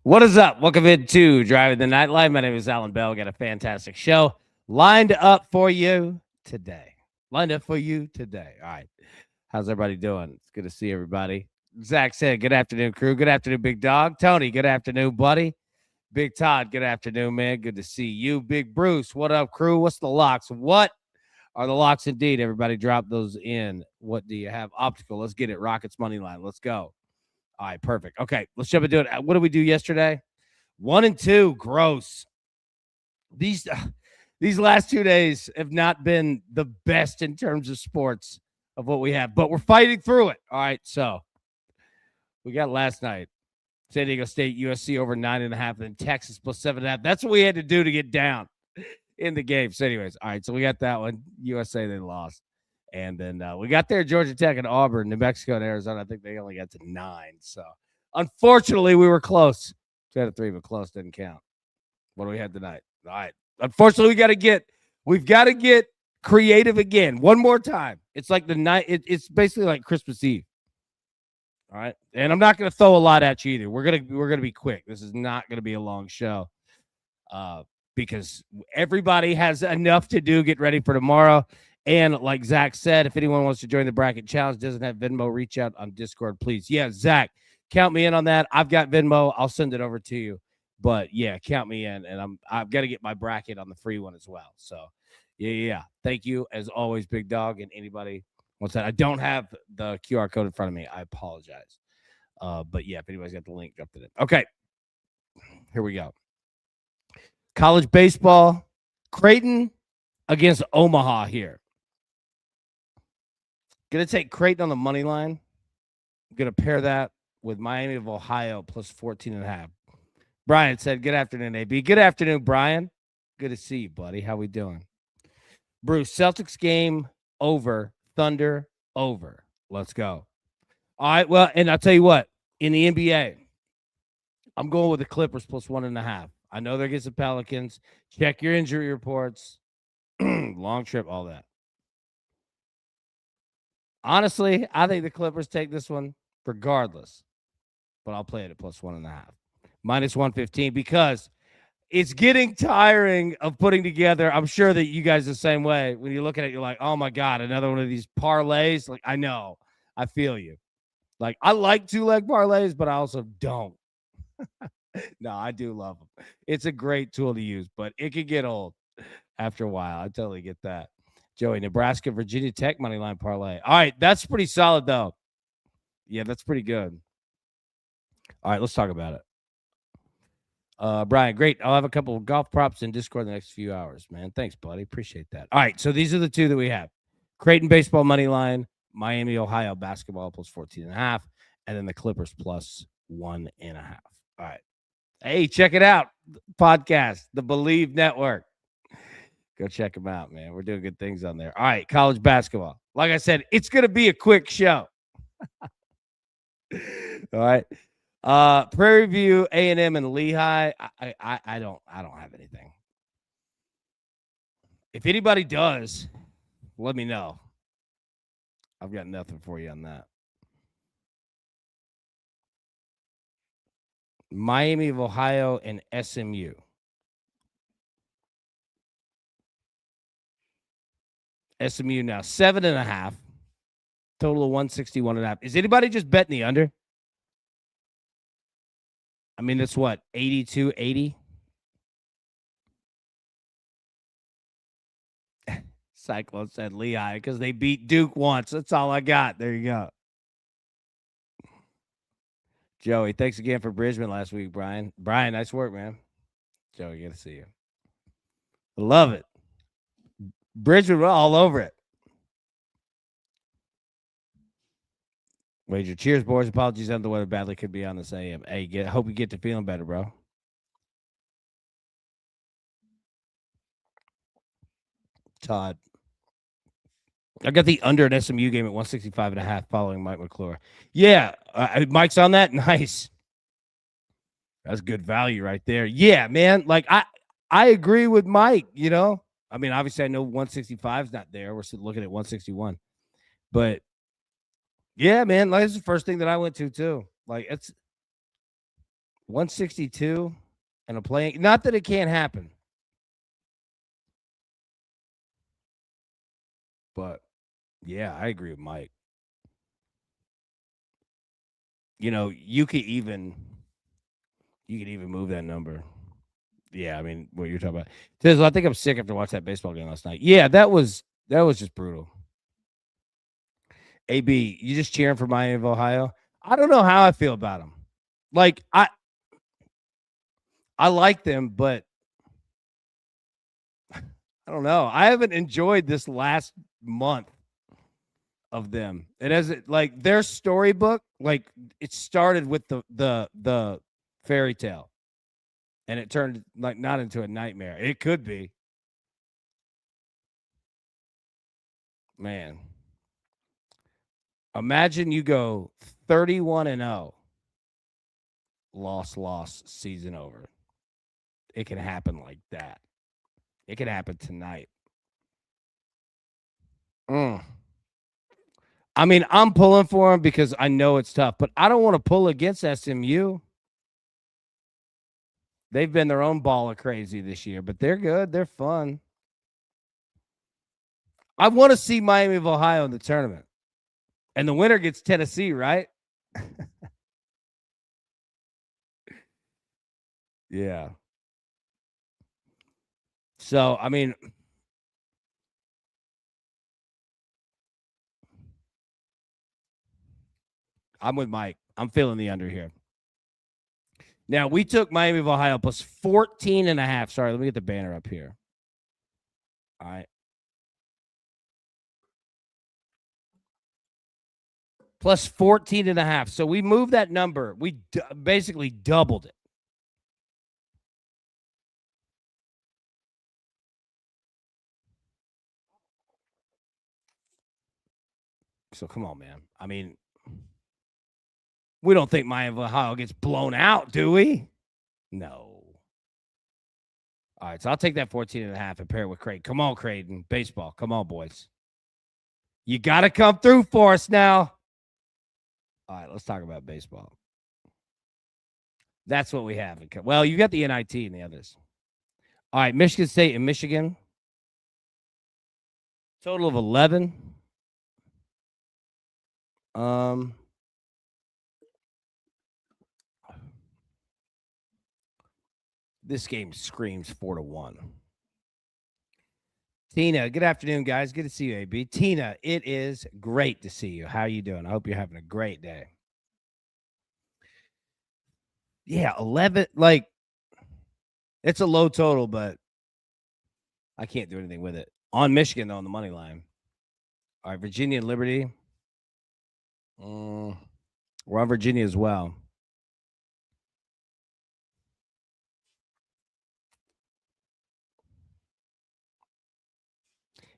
What is up? Welcome into Driving the Night Live. My name is Alan Bell. Got a fantastic show lined up for you today. All right. How's everybody doing? It's good to see everybody. Zach said, good afternoon, crew. Good afternoon, big dog. Tony, good afternoon, buddy. Big Todd, good afternoon, man. Good to see you. Big Bruce, what up, crew? What's the locks? What are the locks indeed? Everybody drop those in. What do you have? Optical. Let's get it. Rockets money line. Let's go. All right, perfect. Okay, let's jump into it. What did we do yesterday? 1 and 2, gross. These last 2 days have not been the best in terms of sports of what we have, but we're fighting through it. All right, so we got last night San Diego State, USC over 9.5, and Texas plus 7.5. That's what we had to do to get down in the game. So, anyways, all right, so we got that one. USA, they lost. And then we got there, Georgia Tech and Auburn, New Mexico and Arizona. I think they only got to 9. So, unfortunately, we were close. 2 out of 3, but close didn't count. What do we have tonight? All right. Unfortunately, we've got to get creative again. One more time. It's like the night. It's basically like Christmas Eve. All right. And I'm not going to throw a lot at you either. We're gonna be quick. This is not going to be a long show. Because everybody has enough to do. Get ready for tomorrow. And like Zach said, if anyone wants to join the bracket challenge, doesn't have Venmo, reach out on Discord, please. Yeah, Zach, count me in on that. I've got Venmo. I'll send it over to you. But yeah, count me in, and I've got to get my bracket on the free one as well. So yeah. Thank you as always, big dog, and anybody wants that. I don't have the QR code in front of me. I apologize. But yeah, if anybody's got the link, drop it in. Okay, here we go. College baseball, Creighton against Omaha here. Going to take Creighton on the money line. I'm going to pair that with Miami of Ohio plus 14.5. Brian said, good afternoon, AB. Good afternoon, Brian. Good to see you, buddy. How we doing? Bruce, Celtics game over. Thunder over. Let's go. All right, well, and I'll tell you what. In the NBA, I'm going with the Clippers plus 1.5. I know they're against the Pelicans. Check your injury reports. Long trip, all that. Honestly, I think the Clippers take this one regardless, but I'll play it at plus 1.5. Minus 115 because it's getting tiring of putting together. I'm sure that you guys are the same way. When you look at it, you're like, oh my God, another one of these parlays. Like, I know. I feel you. Like, I like 2-leg parlays, but I also don't. No, I do love them. It's a great tool to use, but it can get old after a while. I totally get that. Joey, Nebraska, Virginia Tech money line parlay. All right, that's pretty solid, though. Yeah, that's pretty good. All right, let's talk about it. Brian, great. I'll have a couple of golf props in Discord in the next few hours, man. Thanks, buddy. Appreciate that. All right, so these are the two that we have. Creighton baseball money line, Miami, Ohio basketball plus 14.5, and then the Clippers plus 1.5. All right. Hey, check it out. Podcast, the Believe Network. Go check them out, man. We're doing good things on there. All right, college basketball. Like I said, it's going to be a quick show. All right. Prairie View, A&M, and Lehigh. I don't have anything. If anybody does, let me know. I've got nothing for you on that. Miami of Ohio and SMU. SMU now 7.5. Total of 161.5. Is anybody just betting the under? I mean, that's what, 82-80? Cyclone said Lehigh because they beat Duke once. That's all I got. There you go. Joey, thanks again for Brisbane last week, Brian. Brian, nice work, man. Joey, good to see you. Love it. Brisbane, we're all over it. Wager. Cheers, boys. Apologies on the weather badly. Could be on this AM. Hey, hope you get to feeling better, bro. Todd. I got the under an SMU game at 165.5 following Mike McClure. Yeah, Mike's on that. Nice. That's good value right there. Yeah, man. Like, I agree with Mike, you know. I mean, obviously, I know 165 is not there. We're still looking at 161. But, yeah, man, like, that's the first thing that I went to, too. Like, 162 and a playing. Not that it can't happen, but yeah, I agree with Mike. You could even move that number. Yeah, I mean, what you're talking about. Tizzle, I think I'm sick after watching that baseball game last night. Yeah, that was just brutal. AB, you just cheering for Miami of Ohio? I don't know how I feel about them. Like I like them, but I don't know. I haven't enjoyed this last month of them. It has like their storybook, like it started with the fairy tale, and it turned like not into a nightmare. It could be, man. Imagine you go 31-0, loss, season over. It can happen like that. It can happen tonight. Mm. I mean, I'm pulling for them because I know it's tough, but I don't want to pull against SMU. They've been their own ball of crazy this year, but they're good. They're fun. I want to see Miami of Ohio in the tournament. And the winner gets Tennessee, right? Yeah. So, I mean, I'm with Mike. I'm feeling the under here. Now, we took Miami of Ohio plus 14.5. Sorry, let me get the banner up here. All right. Plus 14.5. So we moved that number. We basically doubled it. So come on, man. I mean, we don't think Miami of Ohio gets blown out, do we? No. All right, so I'll take that 14.5 and pair it with Creighton. Come on, Creighton. Baseball. Come on, boys. You got to come through for us now. All right, let's talk about baseball. That's what we have. Well, you got the NIT and the others. All right, Michigan State and Michigan. Total of 11. This game screams 4-1. Tina, good afternoon, guys. Good to see you, AB. Tina, it is great to see you. How are you doing? I hope you're having a great day. Yeah, 11. Like, it's a low total, but I can't do anything with it. On Michigan, though, on the money line. All right, Virginia and Liberty. We're on Virginia as well.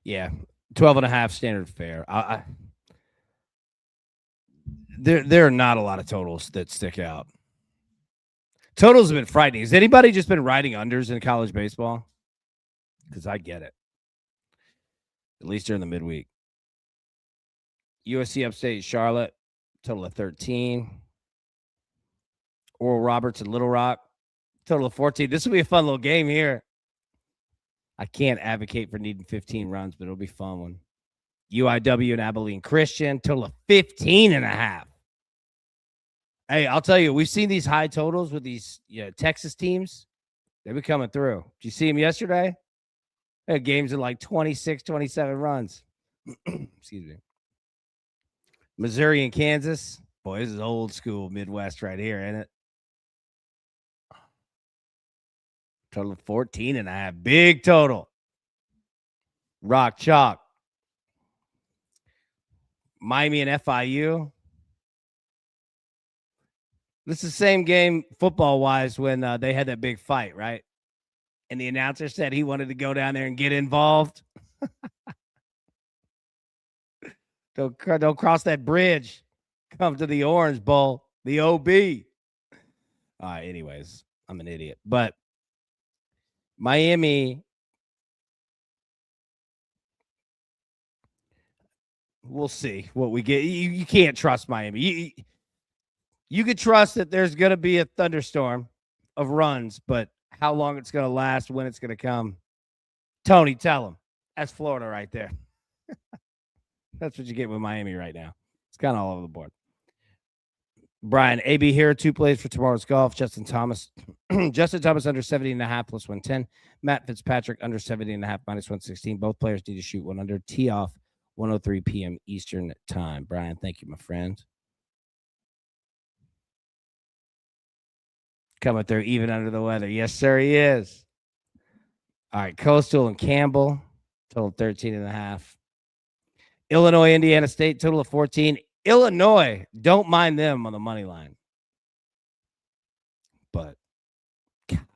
Yeah, 12.5 standard fare. There are not a lot of totals that stick out. Totals have been frightening. Has anybody just been riding unders in college baseball? Because I get it. At least during the midweek. USC Upstate Charlotte, total of 13. Oral Roberts and Little Rock, total of 14. This will be a fun little game here. I can't advocate for needing 15 runs, but it'll be a fun one. UIW and Abilene Christian, total of 15.5. Hey, I'll tell you, we've seen these high totals with these Texas teams. They've been coming through. Did you see them yesterday? They had games in like 26, 27 runs. Excuse me. Missouri and Kansas. Boy, this is old school Midwest right here, ain't it? Total of 14.5. Big total. Rock chalk. Miami and FIU. This is the same game football wise when they had that big fight, right? And the announcer said he wanted to go down there and get involved. Don't cross that bridge. Come to the Orange Bowl, the OB. All right, anyways, I'm an idiot. But Miami, we'll see what we get. You can't trust Miami. You could trust that there's going to be a thunderstorm of runs, but how long it's going to last, when it's going to come, Tony, tell him. That's Florida right there. That's what you get with Miami right now. It's kind of all over the board. Brian, AB here, 2 plays for tomorrow's golf. Justin Thomas. Justin Thomas under 70.5 plus 110. Matt Fitzpatrick under 70.5 minus 116. Both players need to shoot 1 under. Tee off 1:03 p.m. Eastern time. Brian, thank you, my friend. Coming through even under the weather. Yes, sir, he is. All right, Coastal and Campbell, total 13.5. Illinois, Indiana State, total of 14. Illinois, don't mind them on the money line. But,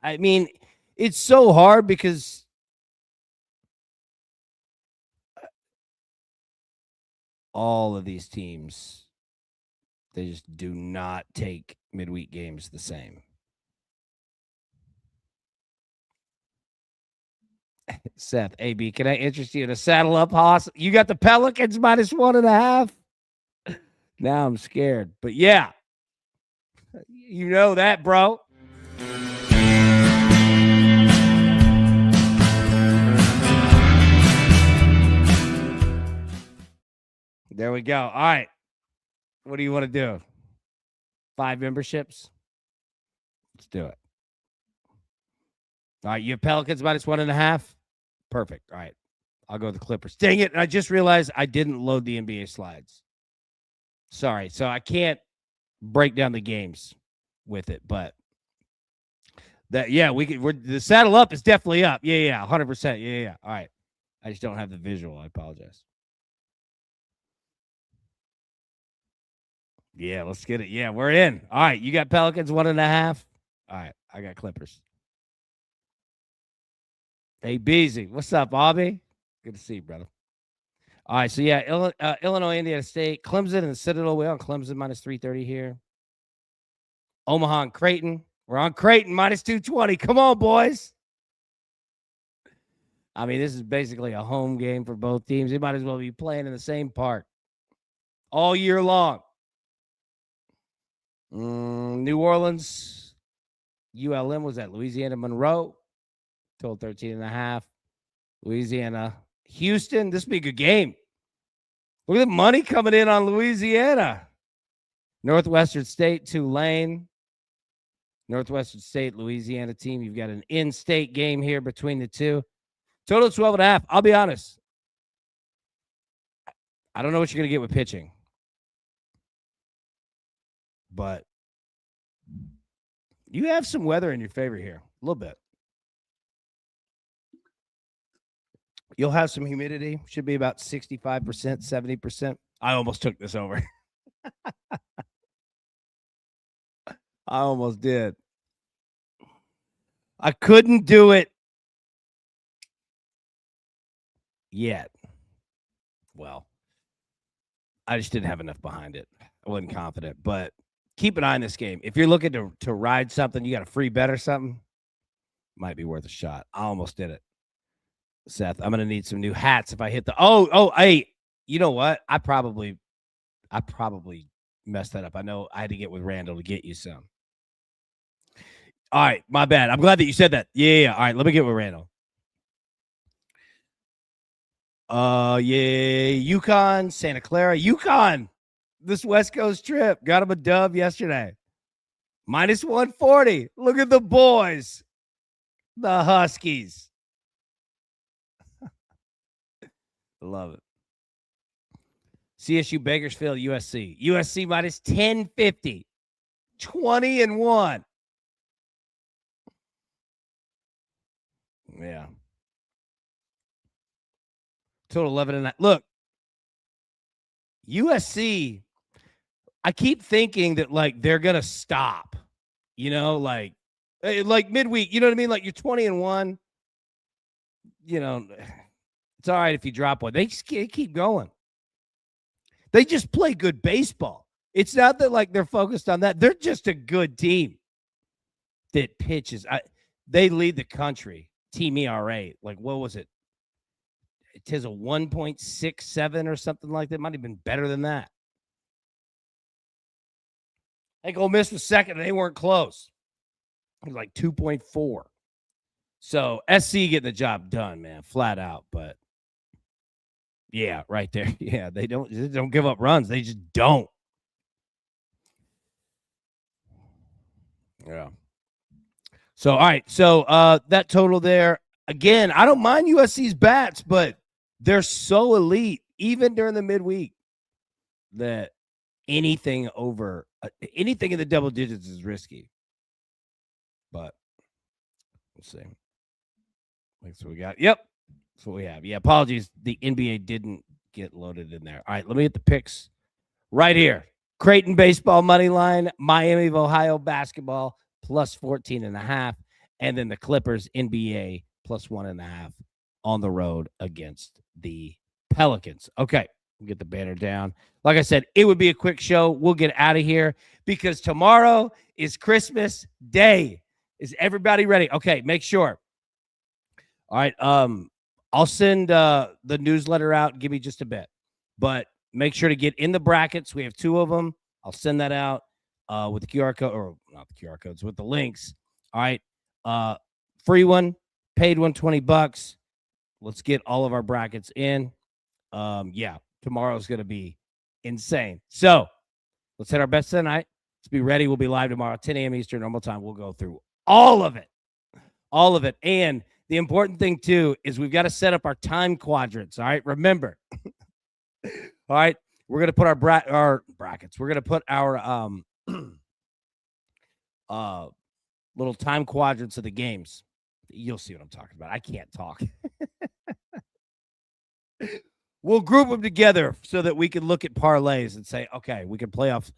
I mean, it's so hard because all of these teams, they just do not take midweek games the same. Seth, AB, can I interest you in a saddle up hoss? You got the Pelicans minus 1.5. Now I'm scared, but yeah, you know that, bro. There we go. All right. What do you want to do? 5 memberships? Let's do it. All right. You have Pelicans minus 1.5. Perfect. All right. I'll go with the Clippers. Dang it. I just realized I didn't load the NBA slides. Sorry. So I can't break down the games with it, but that, yeah, the saddle up is definitely up. Yeah. 100%. Yeah. All right. I just don't have the visual. I apologize. Yeah, let's get it. Yeah, we're in. All right. You got Pelicans 1.5. All right. I got Clippers. Hey, Beezy. What's up, Bobby? Good to see you, brother. All right. So, yeah, Illinois, Indiana State, Clemson, and the Citadel. We're on Clemson minus 330 here. Omaha and Creighton. We're on Creighton minus 220. Come on, boys. I mean, this is basically a home game for both teams. They might as well be playing in the same park all year long. New Orleans, ULM was at Louisiana Monroe. Total 13.5. Louisiana, Houston. This would be a good game. Look at the money coming in on Louisiana. Northwestern State, Tulane. Northwestern State, Louisiana team. You've got an in-state game here between the two. Total 12.5. I'll be honest. I don't know what you're going to get with pitching. But you have some weather in your favor here. A little bit. You'll have some humidity. Should be about 65%, 70%. I almost took this over. I almost did. I couldn't do it yet. Well, I just didn't have enough behind it. I wasn't confident, but keep an eye on this game. If you're looking to ride something, you got a free bet or something, might be worth a shot. I almost did it. Seth, I'm going to need some new hats if I hit the hey, you know what? I probably messed that up. I know I had to get with Randall to get you some. All right, my bad. I'm glad that you said that. Yeah. All right, let me get with Randall. UConn, Santa Clara. UConn, this West Coast trip. Got him a dub yesterday. Minus 140. Look at the boys. The Huskies. Love it. CSU, Bakersfield, USC. USC minus 1050. 20-1. Yeah. Total 11.5. Look, USC, I keep thinking that, like, they're going to stop. You know, like midweek. You know what I mean? Like, you're 20-1. You know, it's all right if you drop one. They just keep going. They just play good baseball. It's not that, like, they're focused on that. They're just a good team that pitches. They lead the country. Team ERA. Like, what was it? It is a 1.67 or something like that. Might have been better than that. I think Ole Miss was second, and they weren't close. It was like 2.4. So SC getting the job done, man, flat out. But yeah, right there. Yeah, they don't give up runs. They just don't. Yeah. So all right. So that total there again. I don't mind USC's bats, but they're so elite, even during the midweek, that anything in the double digits is risky. But we'll see. That's what we got. Yep. That's what we have. Yeah, apologies. The NBA didn't get loaded in there. All right, let me get the picks right here. Creighton baseball money line, Miami of Ohio basketball plus 14.5, and then the Clippers NBA plus 1.5 on the road against the Pelicans. Okay, we'll get the banner down. Like I said, it would be a quick show. We'll get out of here because tomorrow is Christmas Day. Is everybody ready? Okay, make sure. All right, I'll send the newsletter out. Give me just a bit, but make sure to get in the brackets. We have 2 of them. I'll send that out with the QR code, or not the QR codes, with the links. All right, free one, paid one, $20. Let's get all of our brackets in. Yeah, tomorrow's gonna be insane. So let's hit our bets tonight. Let's be ready. We'll be live tomorrow, 10 a.m. Eastern normal time. We'll go through all of it, and the important thing, too, is we've got to set up our time quadrants, all right? Remember. All right? We're going to put our brackets. We're going to put our little time quadrants of the games. You'll see what I'm talking about. I can't talk. We'll group them together so that we can look at parlays and say, okay, we can play off,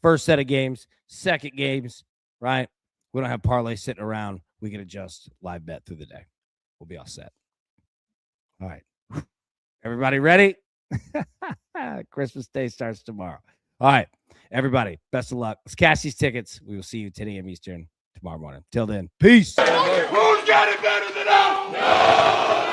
first set of games, second games, right? We don't have parlays sitting around. We can adjust live bet through the day. We'll be all set. All right. Everybody ready? Christmas Day starts tomorrow. All right. Everybody, best of luck. Let's cash these tickets. We will see you 10 a.m. Eastern tomorrow morning. Till then, peace. Who's got it better than us? No!